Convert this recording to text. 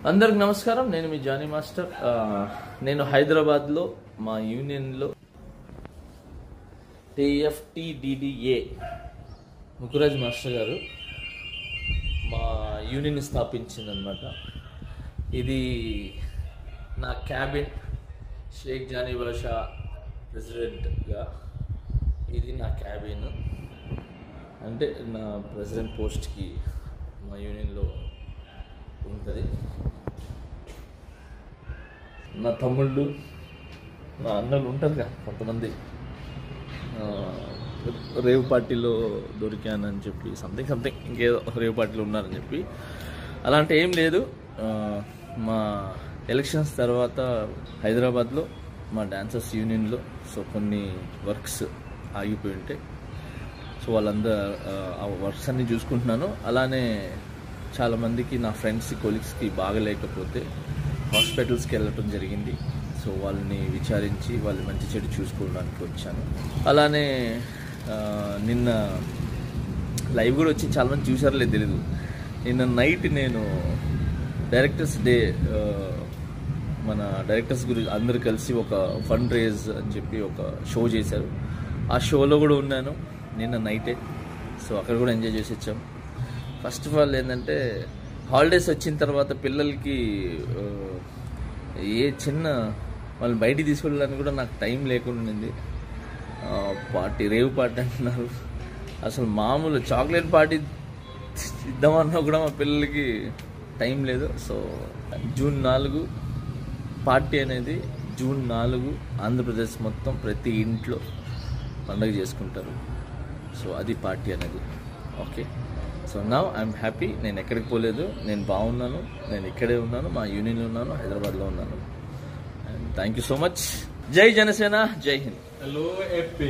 అందరికి నమస్కారం. నేను మీ జానీ మాస్టర్. నేను హైదరాబాద్లో మా యూనియన్లో TFTDDA ముకురాజ్ మాస్టర్ గారు మా యూనియన్ స్థాపించిందనమాట. ఇది నా క్యాబిన్, షేక్ జానీ బాషా ప్రెసిడెంట్గా ఇది నా క్యాబిన్. అంటే నా ప్రెసిడెంట్ పోస్ట్కి మా యూనియన్లో ఉంటుంది. నా తమ్ముళ్ళు, నా అన్నలు ఉంటారు కదా కొంతమంది, రేవ్ పార్టీలో దొరికానని చెప్పి సంథింగ్ ఇంకేదో రేవ్ పార్టీలో ఉన్నారని చెప్పి అలాంటి ఏం లేదు. మా ఎలక్షన్స్ తర్వాత హైదరాబాద్లో మా డాన్సర్స్ యూనియన్లో కొన్ని వర్క్స్ ఆగిపోయి ఉంటాయి. సో వాళ్ళందరూ ఆ వర్క్స్ అన్నీ చూసుకుంటున్నాను. అలానే చాలామందికి నా ఫ్రెండ్స్, కొలీగ్స్కి బాగలేకపోతే హాస్పిటల్స్కి వెళ్ళటం జరిగింది. సో వాళ్ళని విచారించి వాళ్ళు మంచి చెడు చూసుకోవడానికి వచ్చాను. అలానే నిన్న లైవ్ కూడా వచ్చి చాలామంది చూసారో తెలీదు. నిన్న నైట్ నేను డైరెక్టర్స్ డే, మన డైరెక్టర్స్ గురించి అందరు కలిసి ఒక ఫండ్ రేజ్ అని చెప్పి ఒక షో చేశారు. ఆ షోలో కూడా ఉన్నాను నిన్న నైటే. సో అక్కడ కూడా ఎంజాయ్ చేసి వచ్చాం. ఫస్ట్ ఆఫ్ ఆల్ ఏంటంటే హాలిడేస్ వచ్చిన తర్వాత పిల్లలకి ఏ చిన్న వాళ్ళని బయటికి తీసుకెళ్ళడానికి కూడా నాకు టైం లేకుండా ఉంది. పార్టీ, రేవ్ పార్టీ అంటున్నారు. అసలు మామూలు చాక్లెట్ పార్టీ ఇద్దామన్నా కూడా మా పిల్లలకి టైం లేదు. సో జూన్ 4 పార్టీ అనేది, జూన్ 4 ఆంధ్రప్రదేశ్ మొత్తం ప్రతి ఇంట్లో పండుగ చేసుకుంటారు. సో అది పార్టీ అనేది. Okay, so now I'm happy. నేను ఎక్కడికి పోలేదు, నేను బాగున్నాను, నేను ఇక్కడే ఉన్నాను, మా యూనియన్లో ఉన్నాను, హైదరాబాద్లో ఉన్నాను. And thank you so much. జై జనసేన, జై హింద్. Hello AP.